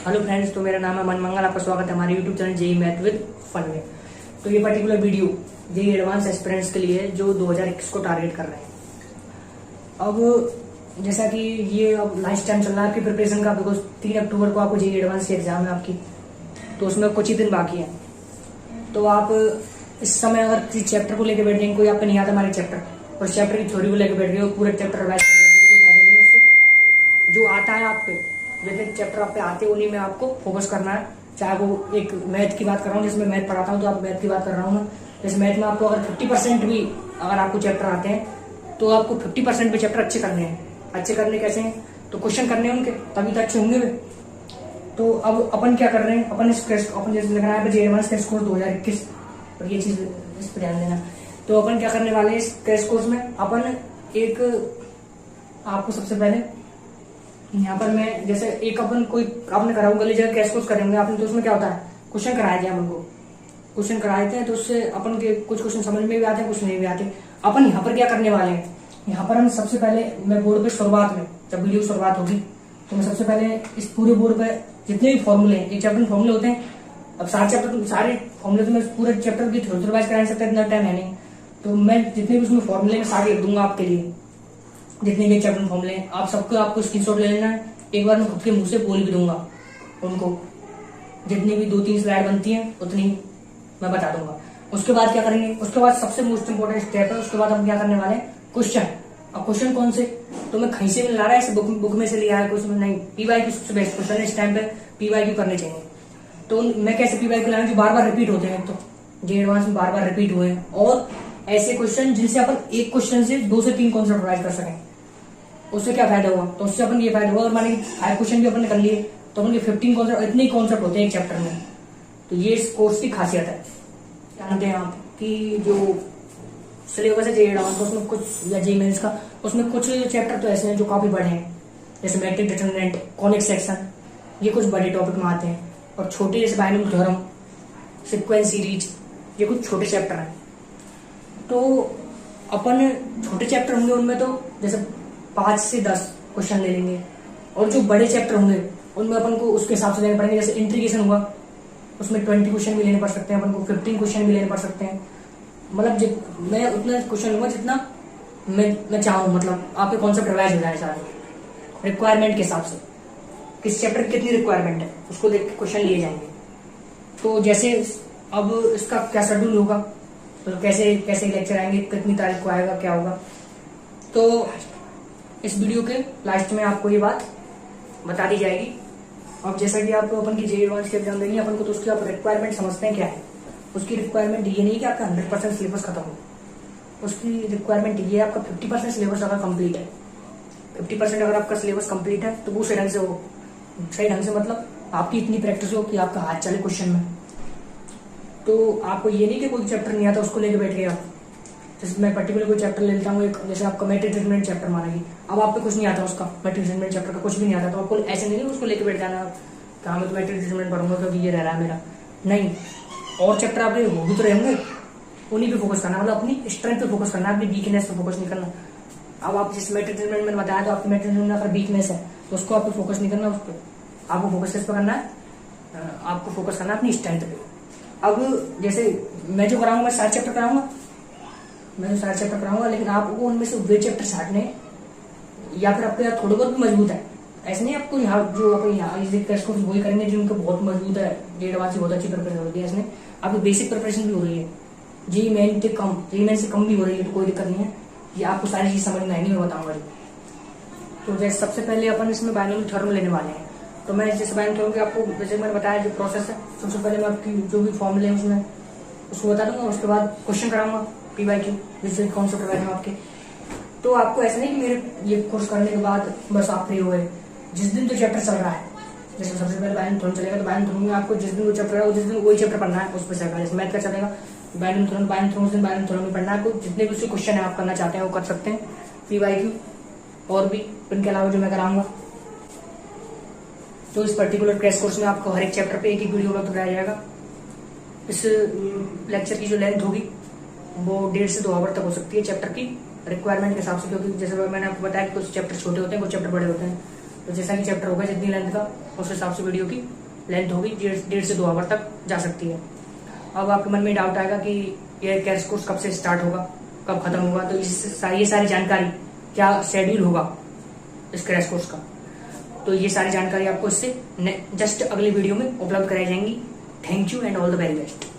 Hello friends, तो मेरा नाम है मनमंगल। आपका स्वागत है हमारे YouTube channel JEE math with fun में। तो ये particular video JEE advance aspirants के लिए है जो 2021 को टारगेट कर रहे हैं। अब जैसा कि ये अब लास्ट टाइम चल रहा है आपकी प्रिपरेशन का, बिकॉज 3 अक्टूबर को आपको जेई एडवांस की एग्जाम है आपकी, तो उसमें कुछ ही दिन बाकी है। तो आप इस समय अगर किसी चैप्टर को लेकर बैठ जाएंगे, कोई आपको नहीं आता हमारे चैप्टर, और चैप्टर की थ्योरी को लेकर बैठ गए, पूरे चैप्टर रिवाइज करने लगे, तो कोई फायदा नहीं है उससे। जो आता है आप पे, जितने चैप्टर आप पे आते हैं उन्हीं में आपको फोकस करना है। चाहे वो एक मैथ की बात कर रहा हूँ, जिसमें मैथ पढ़ाता हूँ, तो आप मैथ की बात कर रहा हूँ मैं। जैसे मैथ में आपको अगर 50% भी अगर आपको चैप्टर आते हैं, तो आपको 50% भी चैप्टर अच्छे करने हैं। अच्छे करने कैसे हैं? तो क्वेश्चन करने हैं उनके, तभी तो अच्छे होंगे वे। तो अब अपन क्या कर रहे हैं, अपन जैसे लग रहा है जेई एडवांस क्रैश कोर्स 2021, और ये चीज इस पर ध्यान देना। तो अपन क्या करने वाले हैं इस क्रैश कोर्स में, अपन एक आपको सबसे पहले यहाँ पर मैं जैसे एक अपन कोई आपने करा होगा जगह क्रैश कोर्स करेंगे आपने, तो उसमें क्या होता है, क्वेश्चन कराए थे अपन को, क्वेश्चन कराए थे, तो उससे अपन के कुछ क्वेश्चन समझ में भी आते हैं, कुछ नहीं भी आते। अपन यहाँ पर क्या करने वाले हैं, यहाँ पर हम सबसे पहले मैं बोर्ड पे शुरुआत में जब वीडियो शुरुआत होगी, तो मैं सबसे पहले इस पूरे बोर्ड पे जितने भी फॉर्मूले हैं, एक चैप्टर में फॉर्मूले होते हैं। अब सारे फॉर्मूले तो मैं पूरे चैप्टर की थोड़ी रिवाइज करा सकता, इतना टाइम है नहीं। तो मैं जितने भी उसमें फॉर्मूले में सारे लिख दूंगा आपके लिए, जितने भी चैप्टर फॉर्मूले हैं, आप सबको आपको स्क्रीनशॉट ले लेना है। एक बार मैं खुद के मुंह से बोल भी दूंगा उनको, जितनी भी 2-3 स्लाइड बनती हैं उतनी मैं बता दूंगा। उसके बाद क्या करेंगे, उसके बाद सबसे मोस्ट इंपोर्टेंट स्टेप है, उसके बाद हम क्या करने वाले हैं, क्वेश्चन। अब क्वेश्चन कौन से, तो मैं कहीं से भी ला रहा है, बुक में से लिया है कुछ नहीं। पीवाईक्यू सबसे बेस्ट क्वेश्चन है इस टाइम पे, पीवाईक्यू करने चाहिए। तो मैं कैसे पीवाईक्यू लाऊं जो बार बार रिपीट होते हैं, तो जेई एडवांस में बार बार रिपीट हुए हैं, और ऐसे क्वेश्चन जिनसे अपन एक क्वेश्चन से 2 से 3 कॉन्सेप्ट रिवाइज कर सकें। उससे क्या फायदा हुआ, तो उससे अपन ये फायदा हुआ, और माने 5 क्वेश्चन भी अपन ने कर लिए, तो अपन के 15 कॉन्सेप्ट, इतने कॉन्सेप्ट होते हैं एक चैप्टर में। तो ये इस कोर्स की खासियत है। जानते हैं आप कि जो सिलेबस है जेई एडवांस का, उसमें कुछ या जेई मेंस का, उसमें कुछ चैप्टर तो ऐसे हैं जो काफी बड़े हैं, जैसे मैट्रिक डिटरमिनेंट, कॉनिक सेक्शन, ये कुछ बड़े टॉपिक में आते हैं। और छोटे जैसे बाइनोमियल थ्योरम, सीक्वेंस सीरीज, ये कुछ छोटे चैप्टर हैं। तो अपन छोटे चैप्टर होंगे उनमें तो जैसे 5 से 10 क्वेश्चन ले लेंगे, और जो बड़े चैप्टर होंगे उनमें अपन को उसके हिसाब से लेने पड़ेंगे। जैसे इंटीग्रेशन हुआ, उसमें 20 क्वेश्चन भी लेने पड़ सकते हैं अपन को, 15 क्वेश्चन भी लेने पड़ सकते हैं। मतलब मैं उतना क्वेश्चन लूंगा जितना मैं चाहूँ, मतलब आपके कॉन्सेप्ट रिवाइज हो जाए सारे रिक्वायरमेंट के हिसाब से, किस चैप्टर की कितनी रिक्वायरमेंट है उसको देख के क्वेश्चन लिए जाएंगे। तो जैसे अब इसका क्या शेड्यूल होगा, तो कैसे कैसे लेक्चर आएंगे, कितनी तारीख को आएगा, क्या होगा, तो इस वीडियो के लास्ट में आपको ये बात बता दी जाएगी। अब जैसा कि आपको अपन की जेई एडवांस की एग्जाम देनी है अपन को, तो उसकी आप रिक्वायरमेंट समझते हैं क्या है। उसकी रिक्वायरमेंट ये नहीं कि आपका 100% सिलेबस खत्म हो, उसकी रिक्वायरमेंट ये है आपका 50% सिलेबस अगर कंप्लीट है। 50% अगर आपका सिलेबस कंप्लीट है तो वो सही ढंग से हो, सही ढंग से मतलब आपकी इतनी प्रैक्टिस हो कि आपका हाथ चले क्वेश्चन में। तो आपको ये नहीं कि कोई चैप्टर नहीं आता उसको लेके बैठ गए आप। जैसे मैं पर्टिकुलर कोई चैप्टर ले लेता हूँ, एक जैसे आपका मैट्रिक डिटरमिनेंट चैप्टर मानेगी, अब आपको कुछ नहीं आता उसका, मैट्रिक डिटरमिनेंट चैप्टर का कुछ भी नहीं आता, तो आपको ऐसे नहीं उसको लेके बैठ जाना कि हाँ मैं तो मैट्रिक डिटरमिनेंट पढ़ूंगा क्योंकि ये रह रहा है मेरा। नहीं, और चैप्टर आपके वो भी तो रहेंगे, उन्हीं पे फोकस करना, मतलब अपनी स्ट्रेंथ पे फोकस करना, अपनी वीकनेस पे फोकस नहीं करना। अब आप जिस मैट्रिक डिटरमिनेंट मैंने बताया, तो आपकी मैट्रिक डिटरमिनेंट अगर वीकनेस है तो उसको आपको फोकस नहीं करना, उस पर आपको फोकस किस पे करना है, आपको फोकस करना है अपनी स्ट्रेंथ पे। अब जैसे मैं जो कराऊंगा, मैं 7 चैप्टर कराऊंगा, मैं तो 7 चैप्टर कराऊंगा, लेकिन आपको उनमें से वे चैप्टर छाटने, या फिर आपके यहाँ थोड़े बहुत भी मजबूत है, ऐसे नहीं आपको यहाँ जो आप यहाँ वही करेंगे जिनको बहुत मजबूत है, जेई एडवांस से बहुत अच्छी प्रिपरेशन होती है, इसमें आपकी बेसिक प्रिपरेशन भी हो रही है, जेई मेन से कम भी हो रही है, तो कोई दिक्कत नहीं है, ये आपको सारी चीज समझ में आएंगी, मैं बताऊंगा। तो जैसे सबसे पहले अपन इसमें बाइनोमियल थ्योरम लेने वाले हैं। तो मैं जैसे बाइनोमियल थ्योरम के आपको जैसे मैंने बताया जो प्रोसेस है, सबसे पहले मैं आपकी जो भी फॉर्मूले है उसमें उसको बता दूंगा, उसके बाद क्वेश्चन कराऊंगा पीवाईक्यू, जिससे कॉन्सेप्ट रिवाइज में आपके। तो आपको ऐसा नहीं कि मेरे ये कोर्स करने के बाद बस आप फ्री हुए, जिस दिन जो चैप्टर चल रहा है, जैसे सबसे पहले बाइनोमियल थ्योरम चलेगा, तो बाइनोमियल थ्योरम में आपको जिस दिन वो चैप्टर है जिस दिन वही चैप्टर पढ़ना है, उस पर चलेगा। जैसे मैथ का चलेगा बाइनोमियल थ्योरम उस दिन बाइनोमियल थ्योरम में पढ़ना है, आपको जितने भी उसके क्वेश्चन है आप करना चाहते हैं वो कर सकते हैं, पीवाईक्यू और भी इनके अलावा जो मैं कराऊंगा। तो इस पर्टिकुलर क्रैश कोर्स में आपको हर एक चैप्टर पे एक वीडियो उपलब्ध कराया जाएगा। इस लेक्चर की जो लेंथ होगी वो 1.5 से 2 आवर तक हो सकती है चैप्टर की रिक्वायरमेंट के हिसाब से, क्योंकि जैसे मैंने आपको बताया कि कुछ चैप्टर छोटे होते हैं, कुछ चैप्टर बड़े होते हैं। तो जैसा कि चैप्टर होगा जितनी लेंथ का उस हिसाब से वीडियो की लेंथ होगी 1.5 से 2 आवर तक जा सकती है। अब आपके मन में डाउट आएगा कि ये क्रैश कोर्स कब से स्टार्ट होगा, कब खत्म होगा, तो ये सारी जानकारी, क्या शेड्यूल होगा इस क्रैश कोर्स का, तो ये सारी जानकारी आपको इससे जस्ट अगली वीडियो में उपलब्ध कराई जाएंगी। Thank you and all the very best.